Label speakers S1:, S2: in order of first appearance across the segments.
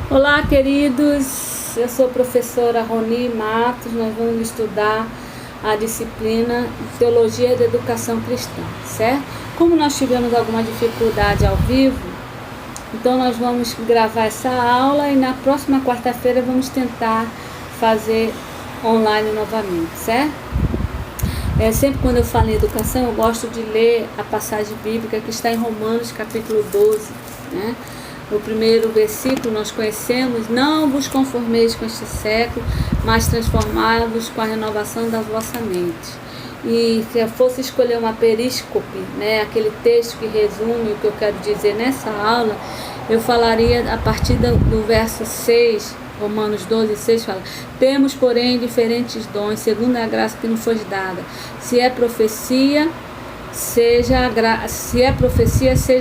S1: Olá, queridos, eu sou a professora Roni Matos. Nós vamos estudar a disciplina de Teologia da Educação Cristã, certo? Como nós tivemos alguma dificuldade ao vivo, então nós vamos gravar essa aula e na próxima quarta-feira vamos tentar fazer online novamente, certo? Sempre quando eu falo em educação, eu gosto de ler a passagem bíblica que está em Romanos capítulo 12, né? O primeiro versículo nós conhecemos: não vos conformeis com este século, mas transformai-vos com a renovação da vossa mente. E se eu fosse escolher uma períscope, né, aquele texto que resume o que eu quero dizer nessa aula, eu falaria a partir do verso 6, Romanos 12, 6 fala: temos, porém, diferentes dons, segundo a graça que nos foi dada. Se é profecia, seja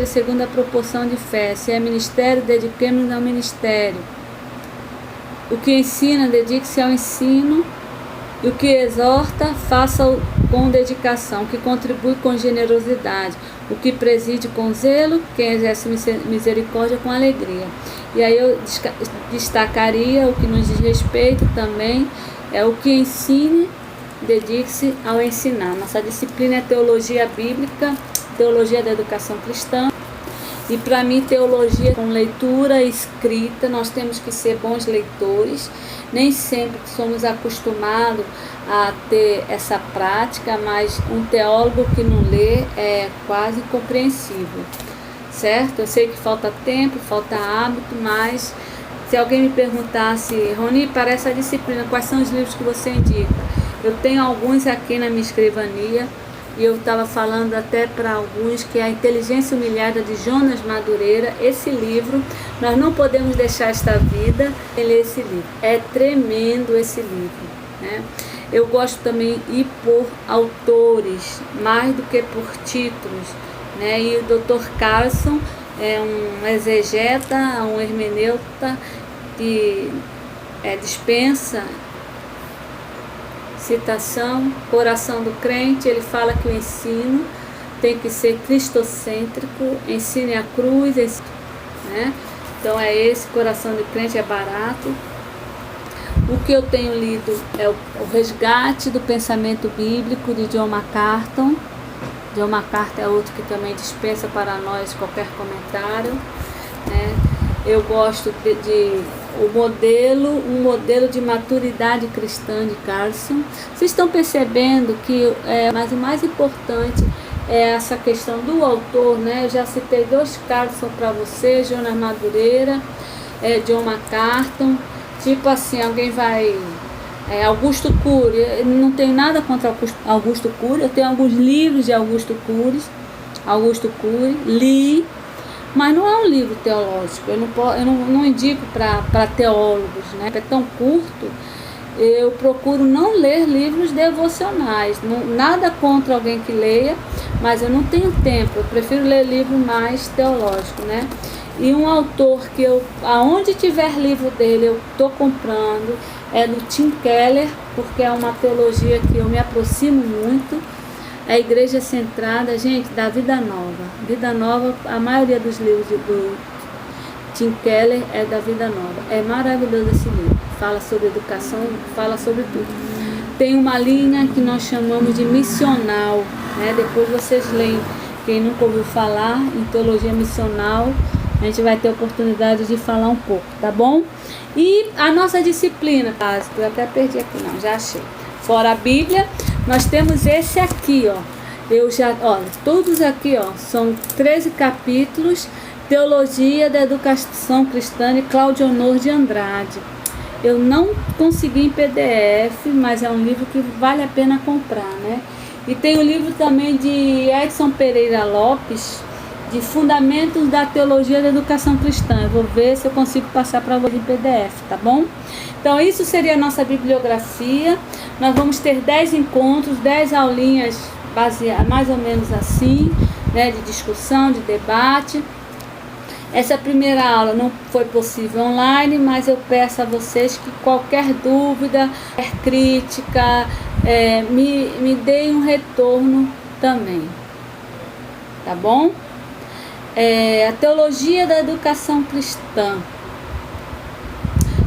S1: segundo a proporção de fé. Se é ministério, dediquemos-nos ao ministério. O que ensina, dedique-se ao ensino. E o que exorta, faça-o com dedicação. O que contribui, com generosidade. O que preside, com zelo. Quem exerce misericórdia, com alegria. E aí eu destacaria o que nos diz respeito também, é o que ensine, dedique-se ao ensinar. Nossa disciplina é teologia bíblica, teologia da educação cristã. E para mim, teologia com leitura e escrita, nós temos que ser bons leitores. Nem sempre somos acostumados a ter essa prática, mas um teólogo que não lê é quase incompreensível, certo? Eu sei que falta tempo, falta hábito, mas se alguém me perguntasse: Roni, para essa disciplina, quais são os livros que você indica? Eu tenho alguns aqui na minha escrivania, e eu estava falando até para alguns que é A Inteligência Humilhada, de Jonas Madureira. Esse livro, nós não podemos deixar esta vida sem ler esse livro. É tremendo esse livro, né? Eu gosto também de ir por autores, mais do que por títulos, né? E o Dr. Carlson é um exegeta, um hermeneuta que dispensa citação. Coração do Crente, ele fala que o ensino tem que ser cristocêntrico, ensine a cruz, né? Então é esse, Coração do Crente, é barato. O que eu tenho lido é o Resgate do Pensamento Bíblico, de John MacArthur. John MacArthur é outro que também dispensa para nós qualquer comentário, né? Eu gosto um modelo de maturidade cristã, de Carlson. Vocês estão percebendo que mas o mais importante é essa questão do autor, né? Eu já citei 2 Carlson para você: Jonas Madureira, John MacArthur. Tipo assim, alguém vai... Augusto Cury, eu não tenho nada contra Augusto Cury, eu tenho alguns livros de Augusto Cury, li, mas não é um livro teológico. Eu não indico para teólogos, né? É tão curto. Eu procuro não ler livros devocionais. Nada contra alguém que leia, mas eu não tenho tempo. Eu prefiro ler livro mais teológico, né? E um autor que aonde tiver livro dele, eu estou comprando, é do Tim Keller, porque é uma teologia que eu me aproximo muito. A Igreja Centrada, gente, da Vida Nova. Vida Nova, a maioria dos livros do Tim Keller é da Vida Nova. É maravilhoso esse livro. Fala sobre educação, fala sobre tudo. Tem uma linha que nós chamamos de missional, né? Depois vocês leem. Quem nunca ouviu falar em teologia missional, a gente vai ter oportunidade de falar um pouco, tá bom? E a nossa disciplina básica, eu até perdi aqui, não, já achei. Fora a Bíblia, nós temos esse aqui, ó. Todos aqui, ó, são 13 capítulos, Teologia da Educação Cristã, de Cláudio Honor de Andrade. Eu não consegui em PDF, mas é um livro que vale a pena comprar, né? E tem o livro também de Edson Pereira Lopes, de Fundamentos da Teologia da Educação Cristã. Eu vou ver se eu consigo passar para você em PDF, tá bom? Então isso seria a nossa bibliografia. Nós vamos ter 10 encontros, 10 aulinhas baseadas mais ou menos assim, né, de discussão, de debate. Essa primeira aula não foi possível online, mas eu peço a vocês que qualquer dúvida, qualquer crítica, me deem um retorno também, tá bom? A teologia da educação cristã.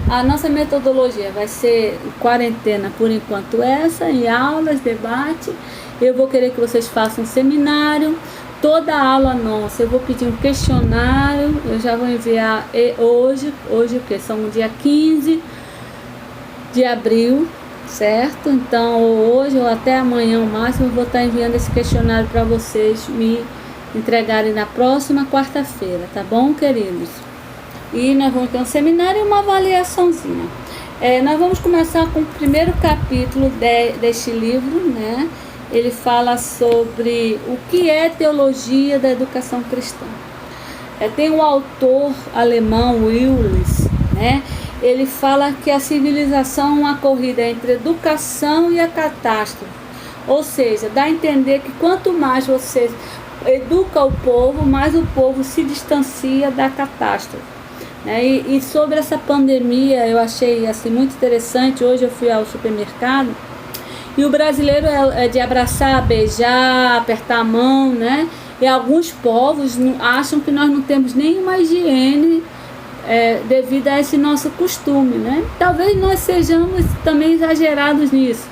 S1: A nossa metodologia vai ser quarentena por enquanto essa, em aulas, debate. Eu vou querer que vocês façam um seminário. Toda aula nossa, eu vou pedir um questionário, eu já vou enviar hoje o que? São dia 15 de abril, certo? Então, hoje ou até amanhã, o máximo, eu vou estar enviando esse questionário para vocês me entregarem na próxima quarta-feira, tá bom, queridos? E nós vamos ter um seminário e uma avaliaçãozinha. Nós vamos começar com o primeiro capítulo deste livro, né? Ele fala sobre o que é teologia da educação cristã. Tem um autor alemão, Willis, né? Ele fala que a civilização é uma corrida entre a educação e a catástrofe. Ou seja, dá a entender que quanto mais você educa o povo, mais o povo se distancia da catástrofe. E sobre essa pandemia, eu achei assim, muito interessante. Hoje eu fui ao supermercado e o brasileiro é de abraçar, beijar, apertar a mão, né? E alguns povos acham que nós não temos nenhuma higiene devido a esse nosso costume, né? Talvez nós sejamos também exagerados nisso.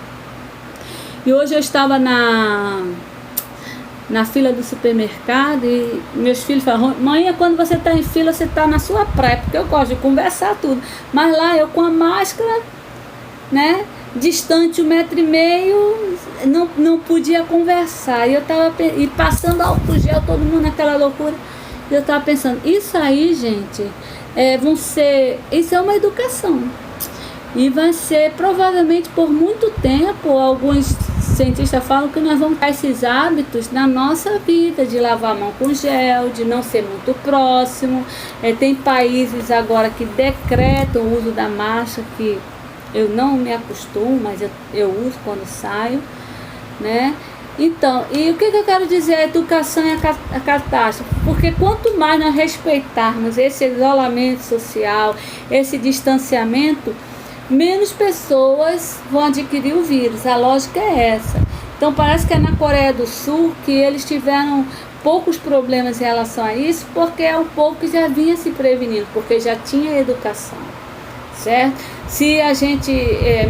S1: E hoje eu estava na fila do supermercado e meus filhos falam: mãe, quando você está em fila, você está na sua praia, porque eu gosto de conversar tudo. Mas lá eu com a máscara, né? Distante 1,5 metro, não podia conversar. E eu tava passando álcool gel, todo mundo naquela loucura. E eu estava pensando, isso aí, gente, isso é uma educação. E vai ser provavelmente por muito tempo. Alguns cientistas falam que nós vamos ter esses hábitos na nossa vida, de lavar a mão com gel, de não ser muito próximo. Tem países agora que decretam o uso da máscara, que eu não me acostumo, mas eu uso quando saio, né? Então, e o que eu quero dizer? A educação é a catástrofe, porque quanto mais nós respeitarmos esse isolamento social, esse distanciamento, menos pessoas vão adquirir o vírus. A lógica é essa. Então, parece que é na Coreia do Sul que eles tiveram poucos problemas em relação a isso, porque é um povo que já vinha se prevenindo, porque já tinha educação. Certo? Se a gente,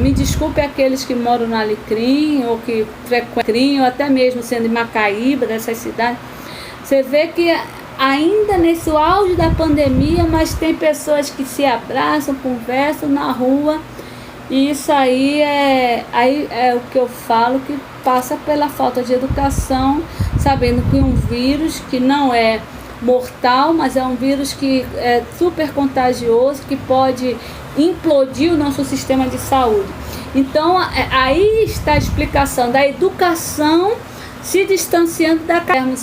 S1: me desculpe aqueles que moram no Alecrim, ou que frequentam, ou até mesmo sendo em Macaíba, dessas cidades, você vê que ainda nesse auge da pandemia, mas tem pessoas que se abraçam, conversam na rua, e isso aí é o que eu falo, que passa pela falta de educação, sabendo que um vírus que não é mortal, mas é um vírus que é super contagioso, que pode implodir o nosso sistema de saúde. Então, aí está a explicação da educação se distanciando da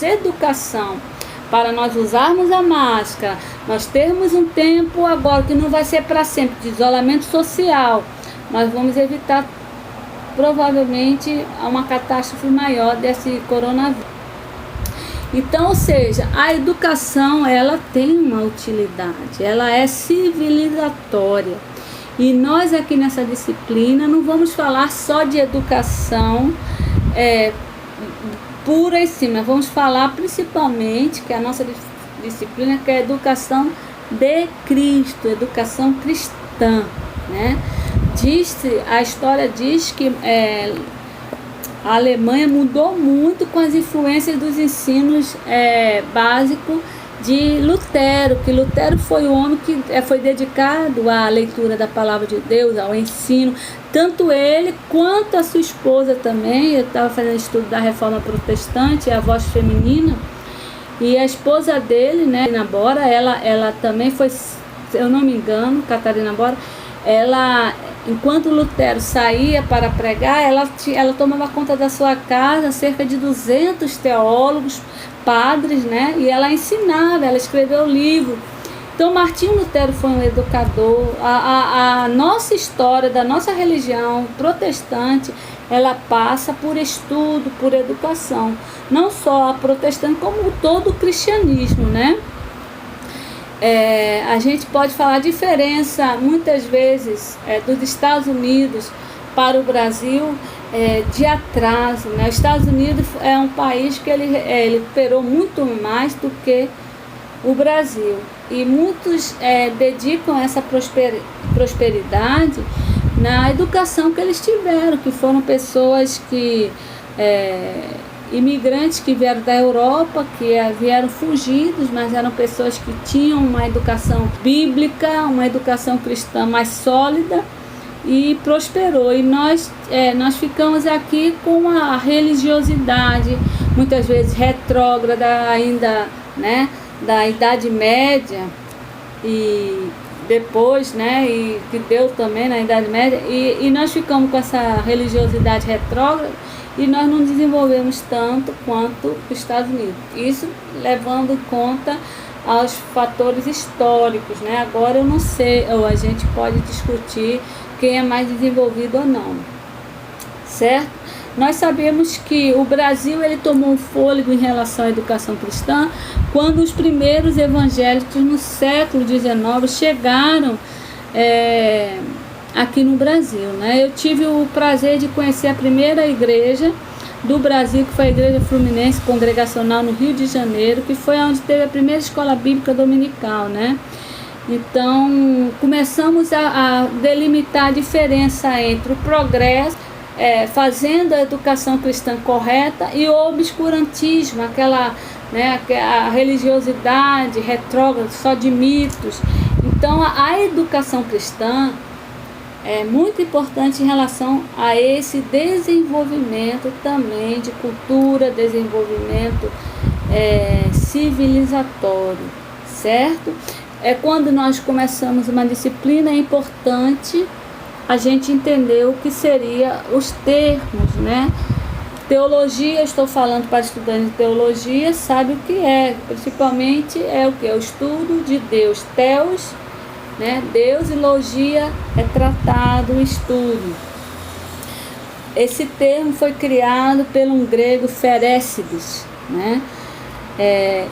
S1: educação para nós usarmos a máscara, nós termos um tempo agora que não vai ser para sempre de isolamento social. Nós vamos evitar provavelmente uma catástrofe maior desse coronavírus. Então, ou seja, a educação, ela tem uma utilidade, ela é civilizatória. E nós aqui nessa disciplina não vamos falar só de educação pura e simples, vamos falar principalmente que a nossa disciplina que é a educação de Cristo, educação cristã, né? A história diz que a Alemanha mudou muito com as influências dos ensinos básicos de Lutero, que Lutero foi o homem que foi dedicado à leitura da palavra de Deus, ao ensino, tanto ele quanto a sua esposa também. Eu estava fazendo estudo da Reforma Protestante, a voz feminina, e a esposa dele, né, Catarina Bora, ela também foi, se eu não me engano, Catarina Bora, ela, enquanto Lutero saía para pregar, ela tomava conta da sua casa, cerca de 200 teólogos, padres, né? E ela ensinava, ela escreveu livro. Então, Martinho Lutero foi um educador. A nossa história da nossa religião protestante, ela passa por estudo, por educação. Não só a protestante, como todo o cristianismo, né? A gente pode falar a diferença, muitas vezes, dos Estados Unidos para o Brasil, de atraso, né? Os Estados Unidos é um país que ele operou muito mais do que o Brasil. E muitos dedicam essa prosperidade na educação que eles tiveram, que foram pessoas que imigrantes que vieram da Europa, que vieram fugidos, mas eram pessoas que tinham uma educação bíblica, uma educação cristã mais sólida, e prosperou. E nós ficamos aqui com a religiosidade, muitas vezes retrógrada ainda, né, da Idade Média, e depois, né, e que deu também na Idade Média, e nós ficamos com essa religiosidade retrógrada, e nós não desenvolvemos tanto quanto os Estados Unidos. Isso levando em conta aos fatores históricos, né? Agora eu não sei, ou a gente pode discutir quem é mais desenvolvido ou não, certo? Nós sabemos que o Brasil ele tomou um fôlego em relação à educação cristã quando os primeiros evangélicos no século XIX chegaram aqui no Brasil, né? Eu tive o prazer de conhecer a primeira igreja do Brasil, que foi a Igreja Fluminense Congregacional no Rio de Janeiro, que foi onde teve a primeira escola bíblica dominical, né? Então, começamos a delimitar a diferença entre o progresso, fazendo a educação cristã correta, e o obscurantismo, a religiosidade retrógrada, só de mitos. Então, a educação cristã é muito importante em relação a esse desenvolvimento também de cultura, desenvolvimento civilizatório, certo? Quando nós começamos uma disciplina, é importante a gente entender o que seria os termos, né? Teologia, eu estou falando para estudantes de teologia, sabe o que é, principalmente o que? O estudo de Deus, teos, né? Deus, e logia é tratado, estudo. Esse termo foi criado pelo um grego, Ferécides, né?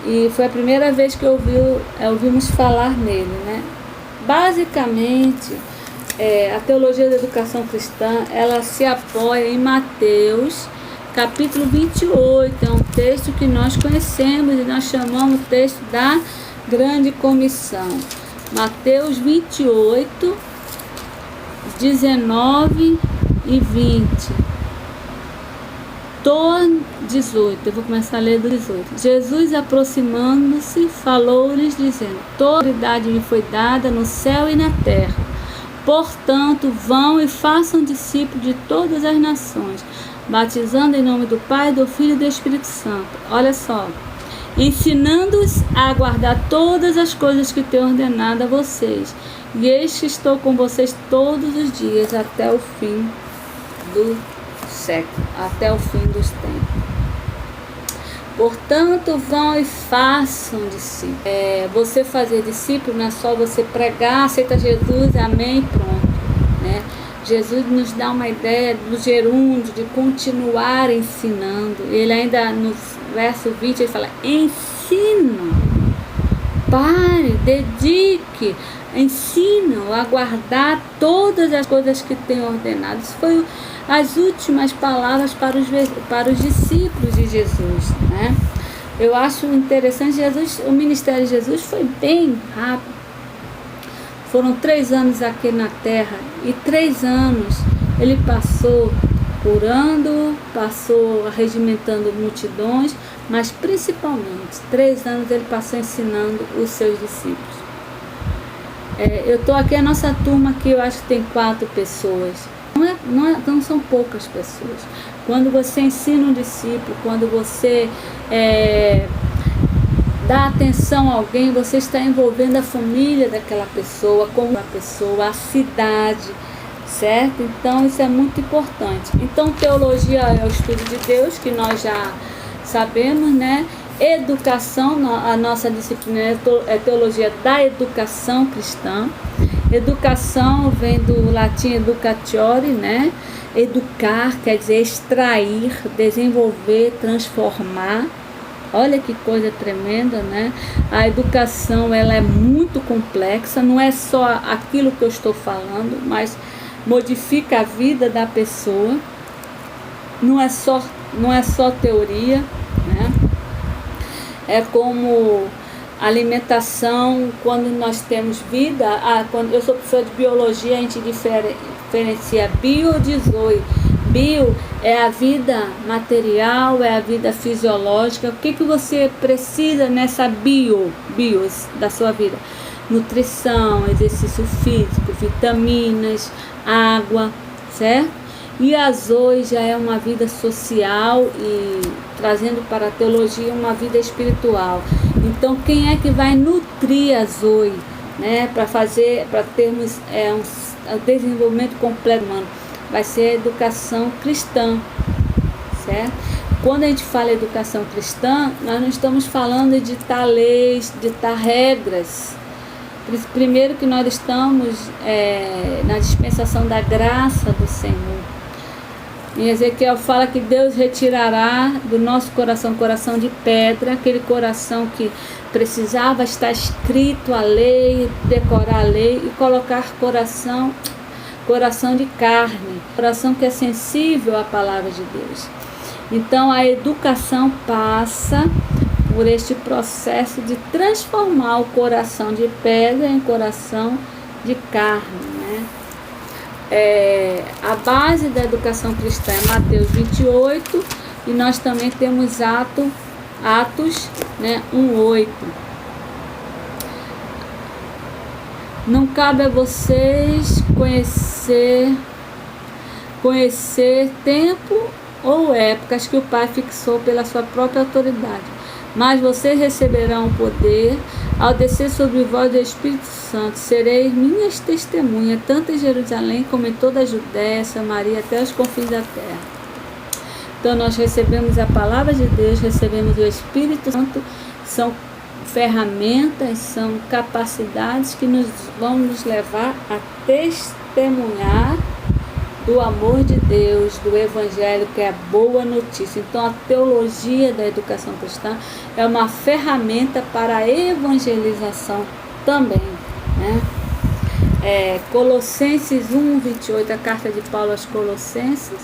S1: E foi a primeira vez que ouvimos falar nele, né? Basicamente, a teologia da educação cristã, ela se apoia em Mateus, capítulo 28, é um texto que nós conhecemos e nós chamamos o texto da Grande Comissão. Mateus 28, 19 e 20. 18, eu vou começar a ler do 18. Jesus, aproximando-se, falou-lhes, dizendo: toda autoridade me foi dada no céu e na terra. Portanto, vão e façam discípulos de todas as nações, batizando em nome do Pai, do Filho e do Espírito Santo. Olha só. Ensinando-os a guardar todas as coisas que tenho ordenado a vocês. E eis que estou com vocês todos os dias até o fim do século, até o fim dos tempos. Portanto, vão e façam discípulos. Você fazer discípulo não é só você pregar, aceita Jesus, amém e pronto, né? Jesus nos dá uma ideia do gerúndio, de continuar ensinando. Ele ainda no verso 20, ele fala: ensina, pare, dedique, ensina a guardar todas as coisas que tem ordenado. Isso foi as últimas palavras para os discípulos de Jesus, né? Eu acho interessante, o ministério de Jesus foi bem rápido. Foram 3 anos aqui na terra, e 3 anos ele passou curando, passou regimentando multidões, mas principalmente 3 anos ele passou ensinando os seus discípulos. Eu estou aqui, a nossa turma aqui, eu acho que tem 4 pessoas. Não são poucas pessoas. Quando você ensina um discípulo, quando você dá atenção a alguém, você está envolvendo a família daquela pessoa, como a pessoa, a cidade, certo? Então isso é muito importante. Então teologia é o estudo de Deus, que nós já sabemos, né? Educação, a nossa disciplina é teologia da educação cristã. Educação vem do latim educatiore, né? Educar quer dizer extrair, desenvolver, transformar. Olha que coisa tremenda, né? A educação, ela é muito complexa, não é só aquilo que eu estou falando, mas modifica a vida da pessoa. Não é só teoria, né? É como alimentação, quando nós temos vida, quando eu sou professora de biologia, a gente diferencia bio de zoe. Bio é a vida material, é a vida fisiológica. O que você precisa nessa bios da sua vida? Nutrição, exercício físico, vitaminas, água, certo? E a zoe já é uma vida social e trazendo para a teologia uma vida espiritual. Então, quem é que vai nutrir a zoe, né, para termos um desenvolvimento completo humano? Vai ser a educação cristã, certo? Quando a gente fala educação cristã, nós não estamos falando de ditar leis, ditar regras. Primeiro que nós estamos na dispensação da graça do Senhor. Em Ezequiel fala que Deus retirará do nosso coração de pedra, aquele coração que precisava estar escrito a lei, decorar a lei, e colocar coração de carne, coração que é sensível à palavra de Deus. Então a educação passa por este processo de transformar o coração de pedra em coração de carne, né? A base da educação cristã é Mateus 28, e nós também temos Atos, né, 1:8. Não cabe a vocês conhecer tempo ou épocas que o Pai fixou pela sua própria autoridade, mas vocês receberão poder ao descer sobre vós o Espírito Santo. Sereis minhas testemunhas, tanto em Jerusalém como em toda a Judéia, Samaria, até os confins da terra. Então nós recebemos a palavra de Deus, recebemos o Espírito Santo, são ferramentas, são capacidades que vão nos levar a testemunhar do amor de Deus, do Evangelho, que é a boa notícia. Então a teologia da educação cristã é uma ferramenta para a evangelização também, né? Colossenses 1:28, a carta de Paulo aos Colossenses,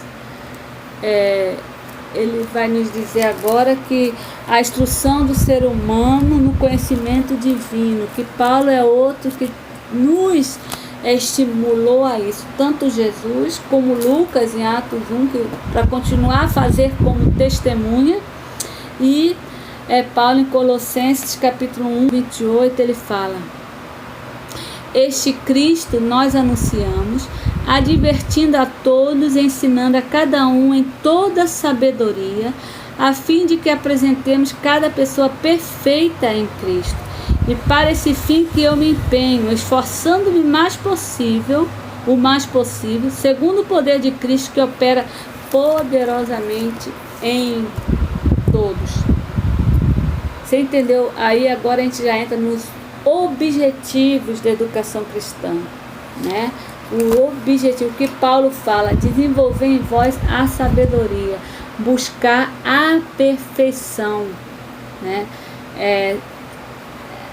S1: ele vai nos dizer agora que a instrução do ser humano no conhecimento divino, que Paulo é outro que nos estimulou a isso, tanto Jesus como Lucas em Atos 1, para continuar a fazer como testemunha, e Paulo em Colossenses capítulo 1:28, ele fala: este Cristo nós anunciamos, advertindo a todos, ensinando a cada um em toda sabedoria, a fim de que apresentemos cada pessoa perfeita em Cristo. E para esse fim que eu me empenho, esforçando-me o mais possível, segundo o poder de Cristo que opera poderosamente em todos. Você entendeu? Aí agora a gente já entra nos objetivos da educação cristã, né? O objetivo que Paulo fala: desenvolver em vós a sabedoria, buscar a perfeição, né?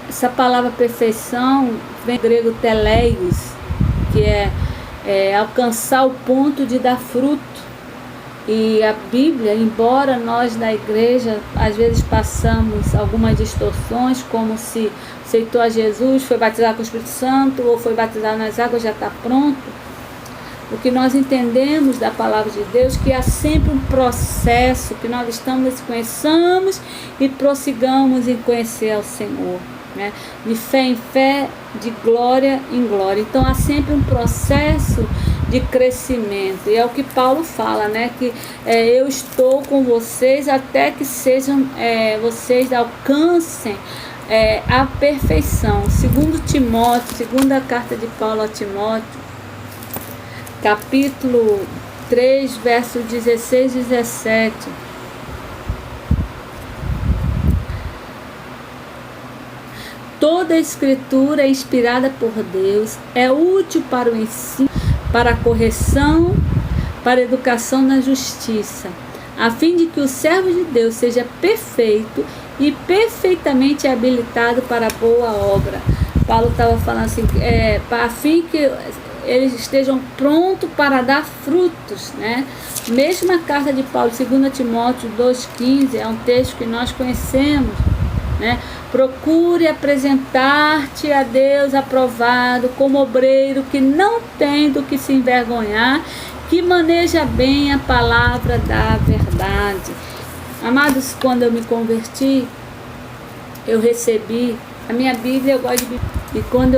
S1: Essa palavra perfeição vem do grego teleios, que é alcançar o ponto de dar fruto. E a Bíblia, embora nós da igreja às vezes passamos algumas distorções, como se aceitou a Jesus, foi batizado com o Espírito Santo, ou foi batizado nas águas, já está pronto. O que nós entendemos da palavra de Deus, que há sempre um processo, que nós conheçamos e prossigamos em conhecer ao Senhor, né? De fé em fé, de glória em glória. Então há sempre um processo de crescimento, e é o que Paulo fala, né? Que eu estou com vocês até que vocês alcancem a perfeição. Segundo Timóteo, segunda carta de Paulo a Timóteo, capítulo 3, versos 16 e 17. Toda a escritura é inspirada por Deus, é útil para o ensino, para a correção, para a educação na justiça, a fim de que o servo de Deus seja perfeito e perfeitamente habilitado para a boa obra. Paulo estava falando assim, a fim que eles estejam prontos para dar frutos, né? Mesma carta de Paulo, 2 Timóteo 2,15, é um texto que nós conhecemos, né? Procure apresentar-te a Deus aprovado, como obreiro que não tem do que se envergonhar, que maneja bem a palavra da verdade. Amados, quando eu me converti, eu recebi a minha Bíblia. Eu gosto de Bíblia, e quando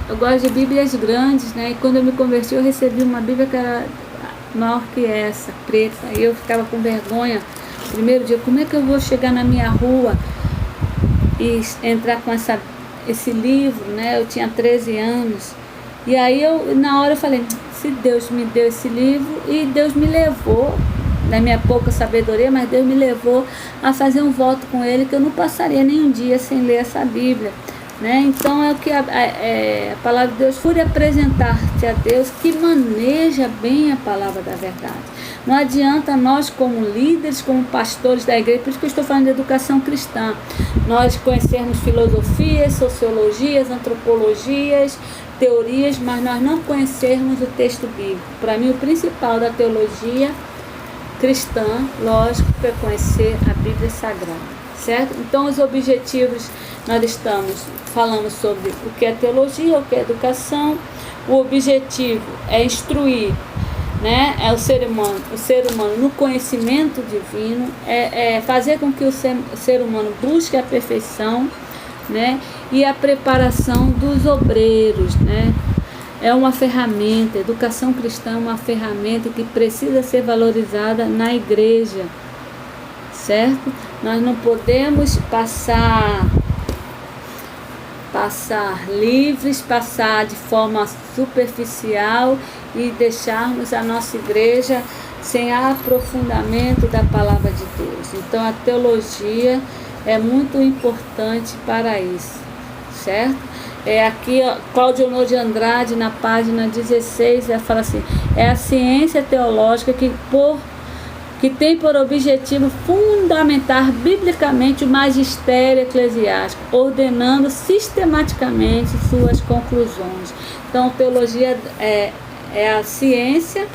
S1: eu gosto de Bíblias grandes, né? E quando eu me converti, eu recebi uma Bíblia que era maior que essa, preta. E eu ficava com vergonha. Primeiro dia, como é que eu vou chegar na minha rua e entrar com esse livro, né? Eu tinha 13 anos. E aí na hora eu falei, se Deus me deu esse livro, e Deus me levou, na minha pouca sabedoria, mas Deus me levou a fazer um voto com Ele, que eu não passaria nenhum dia sem ler essa Bíblia, né? Então é o que a palavra de Deus, por apresentar-te a Deus, que maneja bem a palavra da verdade. Não adianta nós, como líderes, como pastores da igreja, por isso que eu estou falando de educação cristã, nós conhecermos filosofias, sociologias, antropologias, teorias, mas nós não conhecermos o texto bíblico. Para mim, o principal da teologia cristã, lógico, é conhecer a Bíblia Sagrada, certo? Então, os objetivos, nós falamos sobre o que é teologia, o que é educação. O objetivo é instruir, né? É o ser humano no conhecimento divino, é fazer com que o ser humano busque a perfeição, né? E a preparação dos obreiros, né? É uma ferramenta, a educação cristã é uma ferramenta que precisa ser valorizada na igreja, certo? Nós não podemos passar livres, passar de forma superficial e deixarmos a nossa igreja sem aprofundamento da palavra de Deus. Então a teologia é muito importante para isso, certo? Aqui, Cláudio Honor de Andrade, na página 16, ela fala assim: é a ciência teológica que tem por objetivo fundamentar biblicamente o magistério eclesiástico, ordenando sistematicamente suas conclusões. Então, teologia é a ciência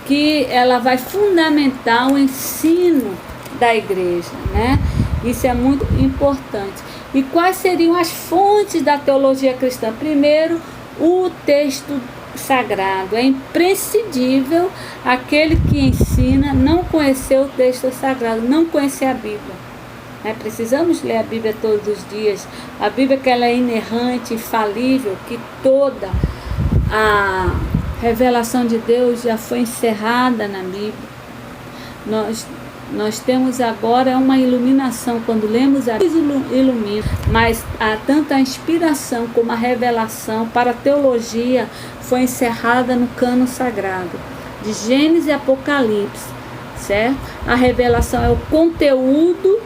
S1: que ela vai fundamentar o ensino da igreja, né? Isso é muito importante. E quais seriam as fontes da teologia cristã? Primeiro, o texto sagrado. É imprescindível aquele que ensina não conhecer o texto sagrado, não conhecer a Bíblia. Precisamos ler a Bíblia todos os dias. A Bíblia, que ela é inerrante, infalível, que toda a revelação de Deus já foi encerrada na Bíblia. Nós temos agora uma iluminação, quando lemos a Bíblia, ilumina, mas tanto a inspiração como a revelação para a teologia foi encerrada no cânon sagrado, de Gênesis e Apocalipse, certo? A revelação é o conteúdo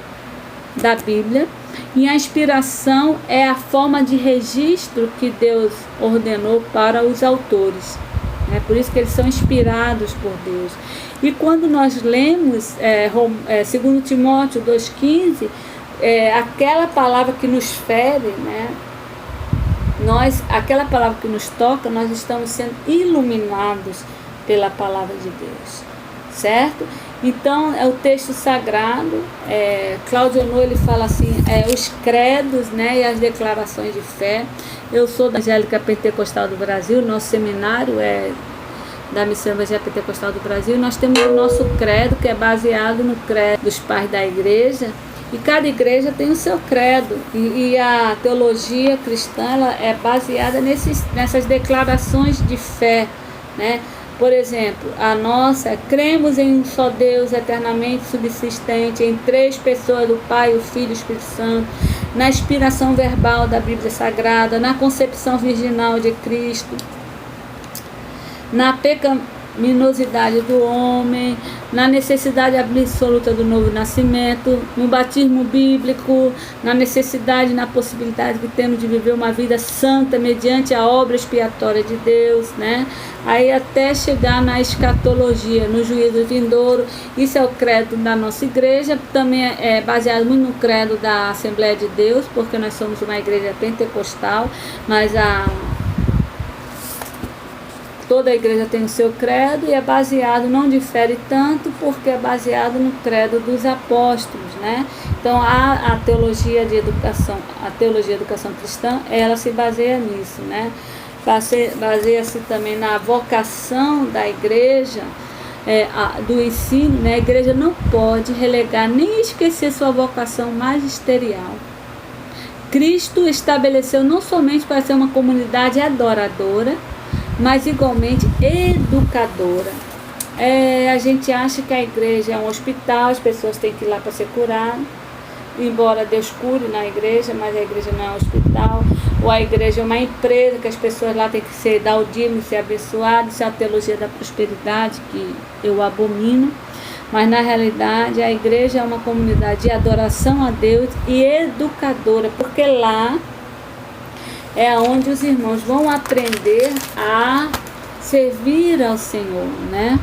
S1: da Bíblia e a inspiração é a forma de registro que Deus ordenou para os autores. Por isso que eles são inspirados por Deus. E quando nós lemos 2 Timóteo 2,15, aquela palavra que nos fere, né? Aquela palavra que nos toca, nós estamos sendo iluminados pela palavra de Deus, certo? Então, é o texto sagrado. Cláudio Honor, ele fala assim, os credos, né, e as declarações de fé. Eu sou da Evangélica Pentecostal do Brasil, nosso seminário é da Missão Evangélica Pentecostal do Brasil. Nós temos o nosso credo, que é baseado no credo dos pais da igreja, e cada igreja tem o seu credo, e a teologia cristã ela é baseada nessas declarações de fé, né? Por exemplo, a nossa, cremos em um só Deus eternamente subsistente, em 3 pessoas do Pai, o Filho e o Espírito Santo, na inspiração verbal da Bíblia Sagrada, na concepção virginal de Cristo, na pecaminosidade do homem, na necessidade absoluta do novo nascimento, no batismo bíblico, na necessidade e na possibilidade que temos de viver uma vida santa mediante a obra expiatória de Deus, né? Aí até chegar na escatologia, no juízo vindouro. Isso é o credo da nossa igreja, também é baseado muito no credo da Assembleia de Deus, porque nós somos uma igreja pentecostal, mas toda a igreja tem o seu credo e é baseado, não difere tanto, porque é baseado no credo dos apóstolos, né? Então a teologia de educação, a teologia de educação cristã, ela se baseia nisso, né? Baseia-se também na vocação da igreja, do ensino, né? A igreja não pode relegar nem esquecer sua vocação magisterial. Cristo estabeleceu não somente para ser uma comunidade adoradora, mas igualmente educadora. A gente acha que a igreja é um hospital, as pessoas têm que ir lá para ser curadas, embora Deus cure na igreja, mas a igreja não é um hospital. Ou a igreja é uma empresa que as pessoas lá têm que dar o dízimo, ser abençoadas. Isso é a teologia da prosperidade que eu abomino. Mas na realidade a igreja é uma comunidade de adoração a Deus e educadora, porque lá é onde os irmãos vão aprender a servir ao Senhor, né?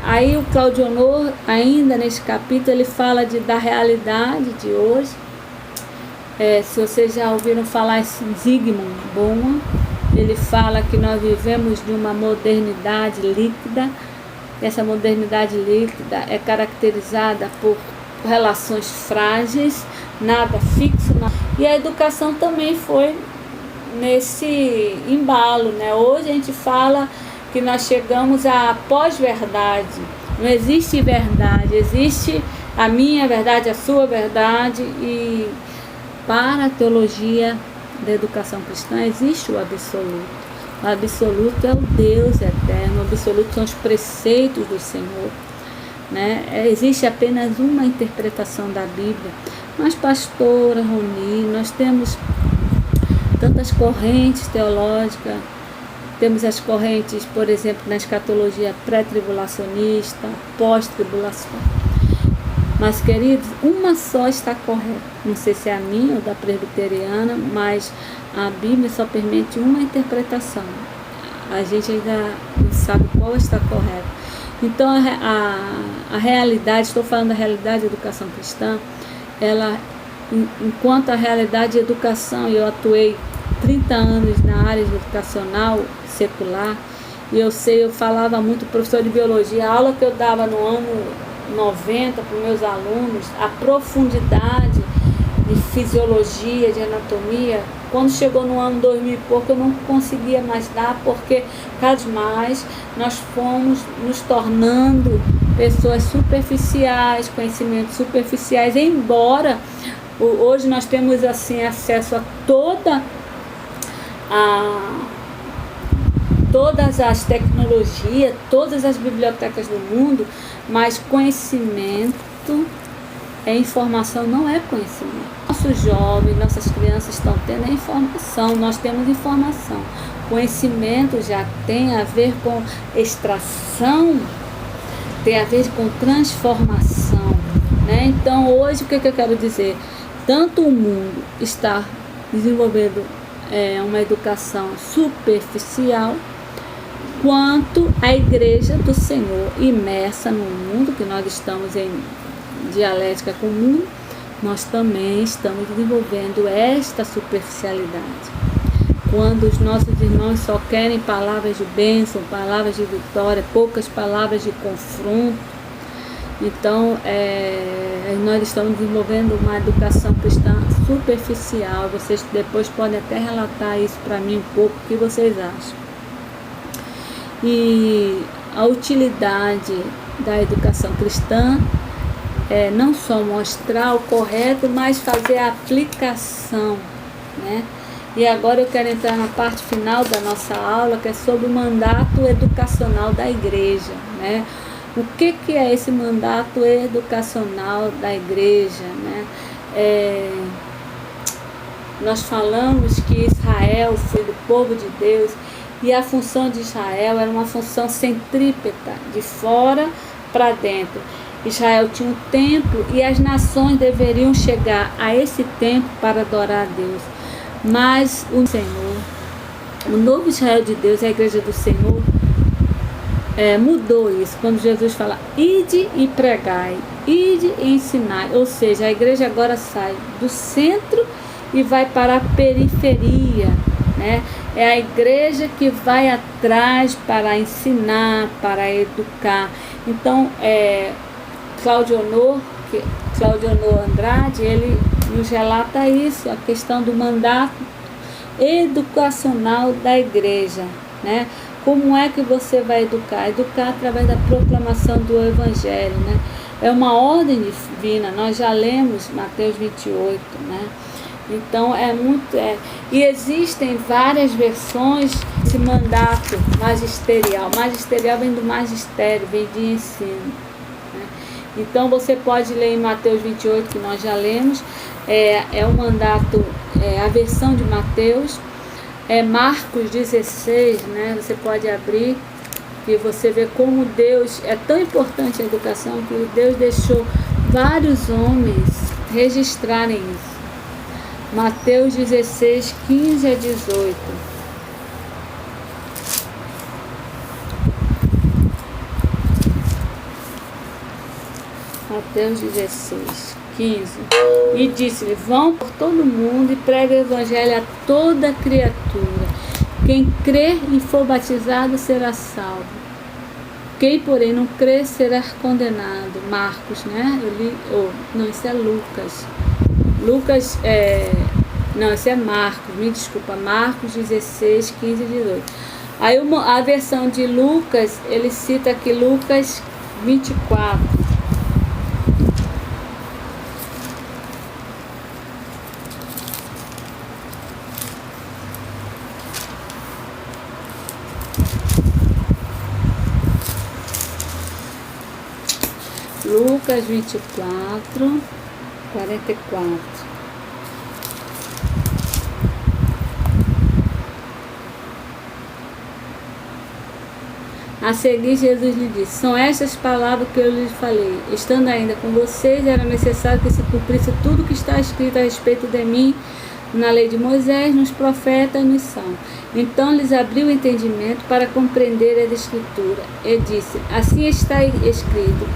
S1: Aí o Claudio Honor, ainda nesse capítulo, ele fala da realidade de hoje. Se vocês já ouviram falar em Zygmunt Bauman, ele fala que nós vivemos de uma modernidade líquida. Essa modernidade líquida é caracterizada por relações frágeis, nada fixo. E a educação também foi nesse embalo, né? Hoje a gente fala que nós chegamos à pós-verdade. Não existe verdade, existe a minha verdade, a sua verdade. E para a teologia da educação cristã existe o absoluto. O absoluto é o Deus eterno, o absoluto são os preceitos do Senhor, né? Existe apenas uma interpretação da Bíblia. Mas, pastora Roni, nós temos tantas correntes teológicas, temos as correntes, por exemplo, na escatologia pré-tribulacionista, pós-tribulação. Mas, queridos, uma só está correta. Não sei se é a minha ou da presbiteriana, mas a Bíblia só permite uma interpretação. A gente ainda não sabe qual está correta. Então, a realidade, estou falando da realidade da educação cristã, ela, enquanto a realidade de educação, eu atuei 30 anos na área educacional secular, e eu falava muito, professor de biologia, a aula que eu dava no ano 90 para os meus alunos, a profundidade de fisiologia, de anatomia, quando chegou no ano 2000 e pouco eu não conseguia mais dar, porque cada vez mais nós fomos nos tornando pessoas superficiais, conhecimentos superficiais, embora hoje nós temos assim acesso a todas as tecnologias, todas as bibliotecas do mundo, mas conhecimento é informação, não é conhecimento. Nossos jovens, nossas crianças estão tendo a informação, nós temos informação. Conhecimento já tem a ver com extração, tem a ver com transformação, né? Então hoje o que eu quero dizer? Tanto o mundo está desenvolvendo uma educação superficial, quanto a igreja do Senhor imersa no mundo, que nós estamos em dialética com o mundo, nós também estamos desenvolvendo esta superficialidade. Quando os nossos irmãos só querem palavras de bênção, palavras de vitória, poucas palavras de confronto, então nós estamos desenvolvendo uma educação cristã superficial. Vocês depois podem até relatar isso para mim um pouco, o que vocês acham. E a utilidade da educação cristã é não só mostrar o correto, mas fazer a aplicação, né? E agora eu quero entrar na parte final da nossa aula, que é sobre o mandato educacional da igreja, né? O que é esse mandato educacional da igreja, né? Nós falamos que Israel foi do povo de Deus, e a função de Israel era uma função centrípeta, de fora para dentro. Israel tinha um templo e as nações deveriam chegar a esse templo para adorar a Deus. Mas o Senhor, o novo Israel de Deus, a igreja do Senhor, mudou isso. Quando Jesus fala, ide e pregai, ide e ensinai. Ou seja, a igreja agora sai do centro e vai para a periferia, né? É a igreja que vai atrás para ensinar, para educar. Então, Claudio Honor Andrade, ele nos relata isso, a questão do mandato educacional da igreja, né? Como é que você vai educar? Educar através da proclamação do Evangelho, né? É uma ordem divina, nós já lemos Mateus 28, né? Então e existem várias versões desse mandato magisterial. Magisterial vem do magistério, vem de ensino, né? Então você pode ler em Mateus 28, que nós já lemos, o mandato, a versão de Mateus, Marcos 16, né? Você pode abrir e você vê como Deus, é tão importante a educação, que Deus deixou vários homens registrarem isso. Mateus 16, 15 a 18. Mateus 16, 15. E disse-lhe: vão por todo mundo e preguem o evangelho a toda criatura. Quem crer e for batizado será salvo. Quem, porém, não crer será condenado. Marcos, né? Não, isso é Lucas. Não, esse é Marcos, me desculpa, Marcos 16, 15 e 18. Aí a versão de Lucas, ele cita aqui Lucas 24. Lucas 24, 44. A seguir, Jesus lhe disse: são estas palavras que eu lhes falei. Estando ainda com vocês, era necessário que se cumprisse tudo que está escrito a respeito de mim na lei de Moisés, nos profetas e nos salmos. Então lhes abriu o entendimento para compreender a Escritura. E disse: assim está escrito,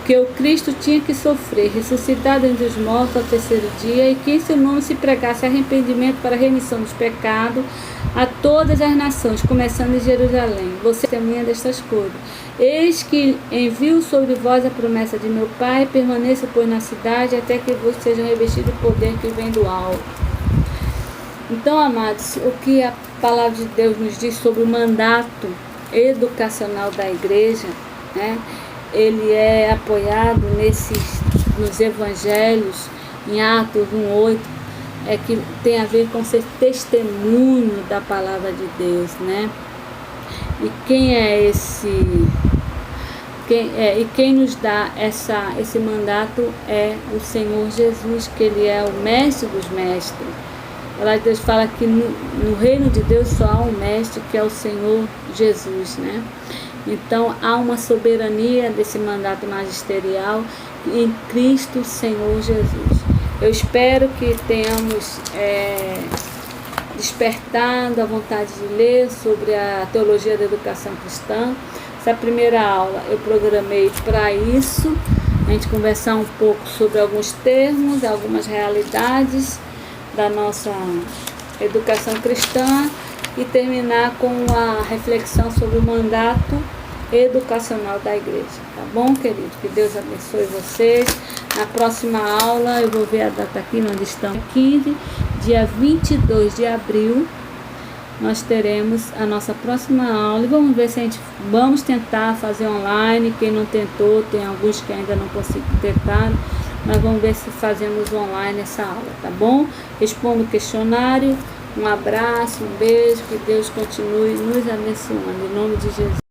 S1: que o Cristo tinha que sofrer, ressuscitado entre os mortos ao terceiro dia, e que em seu nome se pregasse arrependimento para a remissão dos pecados a todas as nações, começando em Jerusalém. Você é testemunha destas coisas. Eis que envio sobre vós a promessa de meu Pai, permaneça, pois, na cidade, até que vos sejam revestidos do poder que vem do alto. Então, amados, o que a palavra de Deus nos diz sobre o mandato educacional da igreja, né? Ele é apoiado nos evangelhos, em Atos 1:8, que tem a ver com ser testemunho da palavra de Deus, né? E quem é quem nos dá esse mandato é o Senhor Jesus, que Ele é o mestre dos mestres. A palavra de Deus fala que no reino de Deus só há um mestre, que é o Senhor Jesus, né? Então há uma soberania desse mandato magisterial em Cristo Senhor Jesus. Eu espero que tenhamos despertado a vontade de ler sobre a teologia da educação cristã. Essa primeira aula eu programei para isso, a gente conversar um pouco sobre alguns termos, algumas realidades da nossa educação cristã e terminar com a reflexão sobre o mandato educacional da igreja. Tá bom, querido? Que Deus abençoe vocês. Na próxima aula, eu vou ver a data aqui, onde estamos, 15, dia 22 de abril, nós teremos a nossa próxima aula e vamos ver se vamos tentar fazer online. Quem não tentou, tem alguns que ainda não conseguiram tentar, mas vamos ver se fazemos online essa aula, tá bom? Responda o questionário. Um abraço, um beijo, que Deus continue nos abençoando, em nome de Jesus.